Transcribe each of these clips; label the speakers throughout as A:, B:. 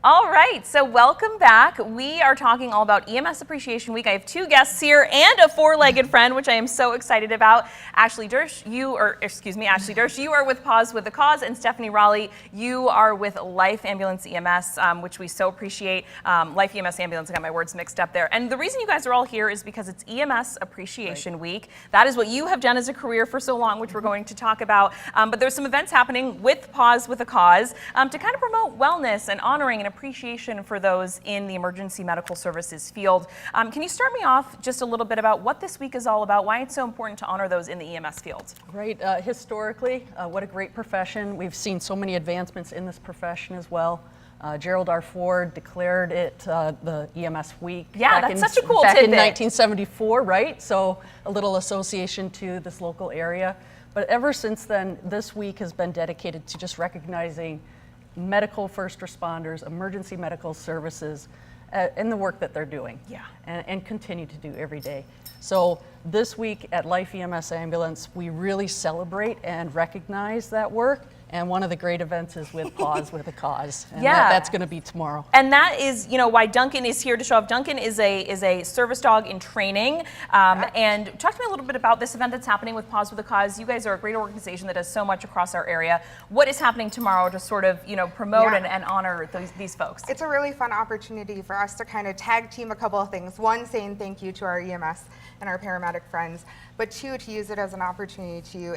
A: All right, so welcome back. We are talking all about EMS Appreciation Week. I have two guests here and a four-legged friend, which I am so excited about. Ashley Dersh, you are with Pause with a Cause, and Stephanie Raleigh, you are with Life Ambulance EMS, which we so appreciate. Life EMS Ambulance, I got my words mixed up there. And the reason you guys are all here is because it's EMS Appreciation Week. That is what you have done as a career for so long, which we're going to talk about. But there's some events happening with Pause with a Cause to kind of promote wellness and honoring and appreciation for those in the emergency medical services field. Can you start me off just a little bit about what this week is all about, why it's so important to honor those in the EMS field?
B: Right, historically, what a great profession. We've seen so many advancements in this profession as well. Gerald R. Ford declared it the EMS week.
A: Yeah, that's such a cool
B: tidbit. Back in 1974, right? So a little association to this local area. But ever since then, this week has been dedicated to just recognizing medical first responders, emergency medical services, and the work that they're doing, and continue to do every day. So this week at Life EMS Ambulance, we really celebrate and recognize that work. And one of the great events is with Pause with a Cause. And that's going to be tomorrow.
A: And that is, why Duncan is here to show off. Duncan is a service dog in training. And talk to me a little bit about this event that's happening with Pause with a Cause. You guys are a great organization that does so much across our area. What is happening tomorrow to sort of, promote and honor these folks?
C: It's a really fun opportunity for us to kind of tag team a couple of things. One, saying thank you to our EMS and our paramedic friends, but two, to use it as an opportunity to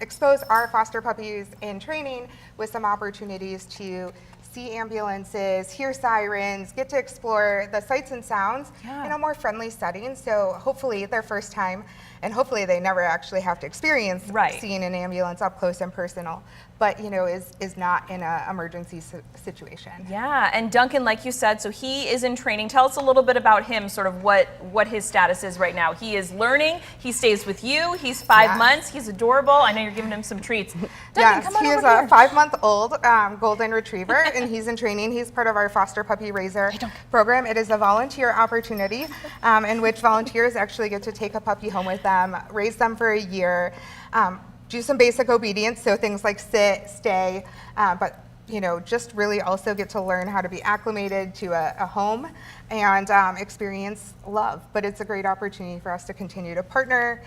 C: expose our foster puppies in training with some opportunities to see ambulances, hear sirens, get to explore the sights and sounds in a more friendly setting. So hopefully their first time, and hopefully they never actually have to experience seeing an ambulance up close and personal, but is not in an emergency situation.
A: Yeah, and Duncan, like you said, so he is in training. Tell us a little bit about him, sort of what his status is right now. He is learning, he stays with you, he's 5 months, he's adorable. I know you're giving him some treats. Duncan, come on
C: he
A: over
C: is
A: here.
C: A 5-month-old golden retriever, and he's in training. He's part of our foster puppy raiser program. It is a volunteer opportunity in which volunteers actually get to take a puppy home with them, raise them for a year, do some basic obedience, so things like sit, stay, but just really also get to learn how to be acclimated to a home and experience love. But it's a great opportunity for us to continue to partner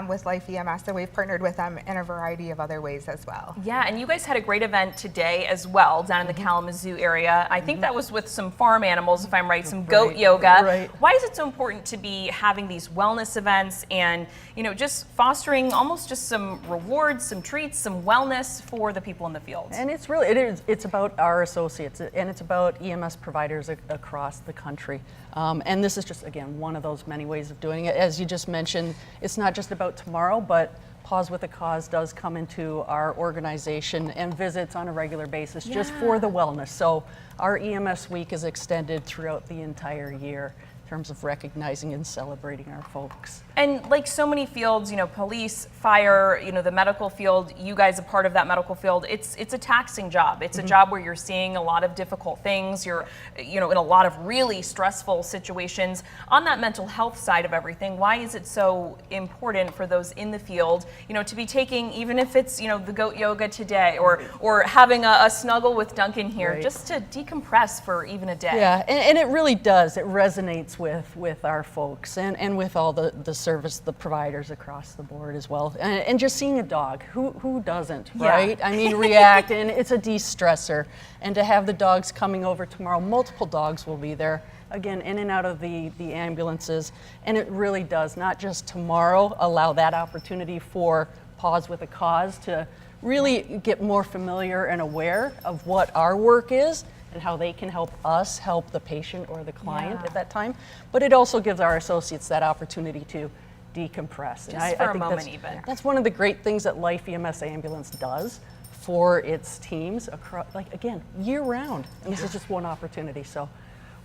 C: with Life EMS, and we've partnered with them in a variety of other ways as well.
A: Yeah, and you guys had a great event today as well down in the Kalamazoo area. I think that was with some farm animals, if I'm right, some goat yoga. Why is it so important to be having these wellness events and just fostering almost just some rewards, some treats, some wellness for the people in the field?
B: And it's about our associates, and it's about EMS providers across the country. And this is just, again, one of those many ways of doing it. As you just mentioned, it's not just about tomorrow, but Pause with a Cause does come into our organization and visits on a regular basis just for the wellness. So our EMS week is extended throughout the entire year in terms of recognizing and celebrating our folks.
A: And like so many fields, police, fire, the medical field, you guys are part of that medical field. It's a taxing job. It's a job where you're seeing a lot of difficult things. You're, in a lot of really stressful situations. On that mental health side of everything, why is it so important for those in the field, to be taking, even if it's, the goat yoga today or having a snuggle with Duncan here, just to decompress for even a day?
B: Yeah, and it really does. It resonates with our folks and with all the service, the providers across the board as well. And just seeing a dog, who doesn't, right? I mean, react, and it's a de-stressor. And to have the dogs coming over tomorrow, multiple dogs will be there, again, in and out of the ambulances. And it really does, not just tomorrow, allow that opportunity for Pause with a Cause to really get more familiar and aware of what our work is and how they can help us help the patient or the client at that time. But it also gives our associates that opportunity to decompress.
A: Just for a moment even.
B: That's one of the great things that Life EMS Ambulance does for its teams across, again, year round. And this is just one opportunity. So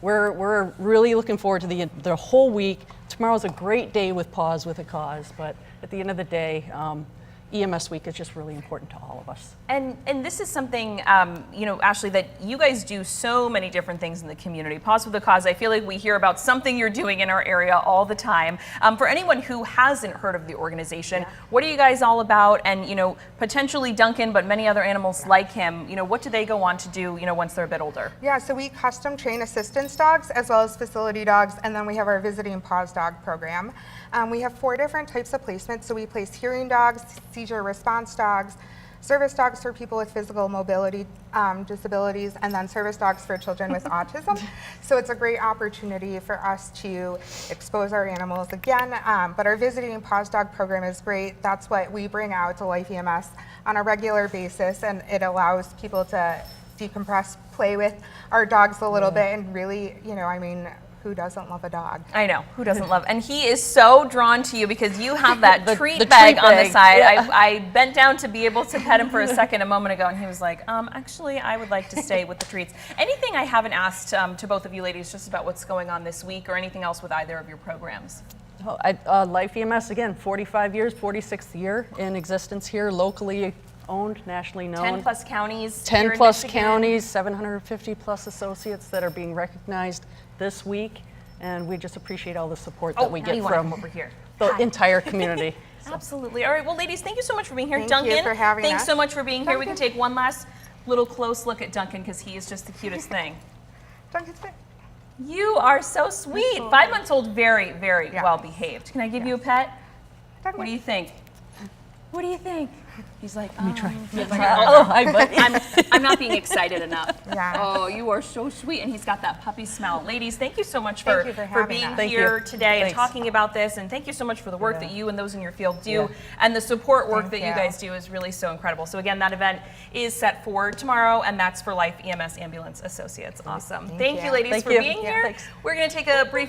B: we're really looking forward to the whole week. Tomorrow's a great day with Pause with a Cause, but at the end of the day, EMS Week is just really important to all of us.
A: And this is something, you know, Ashley, that you guys do so many different things in the community. Pause with a Cause, I feel like we hear about something you're doing in our area all the time. For anyone who hasn't heard of the organization, what are you guys all about? And, you know, potentially Duncan, but many other animals like him, you know, what do they go on to do, you know, once they're a bit older?
C: Yeah, so we custom train assistance dogs as well as facility dogs, and then we have our visiting paws dog program. We have 4 different types of placements. So we place hearing dogs, seizure response dogs, service dogs for people with physical mobility disabilities, and then service dogs for children with autism. So it's a great opportunity for us to expose our animals again. But our visiting paws dog program is great. That's what we bring out to Life EMS on a regular basis, and it allows people to decompress, play with our dogs a little bit, and really, you know, I mean, who doesn't love a dog?
A: I know, who doesn't love? And he is so drawn to you because you have that
B: The
A: treat
B: treat
A: bag on the
B: bag,
A: side.
B: yeah.
A: I bent down to be able to pet him for a second a moment ago, and he was like, actually, I would like to stay with the treats. Anything I haven't asked to both of you ladies just about what's going on this week or anything else with either of your programs?
B: Life EMS, again, 45 years, 46th year in existence here, locally owned, nationally known.
A: 10 plus counties.
B: 10
A: here in
B: plus
A: Michigan.
B: counties, 750 plus associates that are being recognized this week. And we just appreciate all the support that we
A: now
B: get
A: you wanna
B: from
A: come over here.
B: the
A: Hi.
B: entire community.
A: Absolutely. All right. Well, ladies, thank you so much for being here.
C: Thank you
A: Duncan,
C: for having
A: thanks
C: us.
A: so much for being here. We can
C: Duncan.
A: take one last little close look at Duncan because he is just the cutest thing.
C: Duncan's fit.
A: You are so sweet. 5 months old, very, very
C: Yeah.
A: well behaved. Can I give you a pet?
C: Duncan.
A: What do you think? What do you think? He's like,
B: Let me try.
A: oh,
B: Hi, buddy.
A: I'm not being excited enough.
C: Yeah.
A: Oh, you are so sweet, and he's got that puppy smell. Ladies, thank you so much for,
C: Thank you for having
A: being
C: us.
B: Thank
A: here
B: you.
A: today and
B: Thanks.
A: talking about this, and thank you so much for the work
B: Yeah.
A: that you and those in your field do,
B: Yeah.
A: and the support work
C: Thank
A: that you
C: you.
A: guys do is really so incredible. So again, that event is set for tomorrow, and that's for Life EMS Ambulance Associates. Awesome. Thank you,
C: you.
A: ladies,
B: Thank
A: for
B: you.
A: being
B: Yeah,
A: here.
B: thanks.
A: We're going to take a brief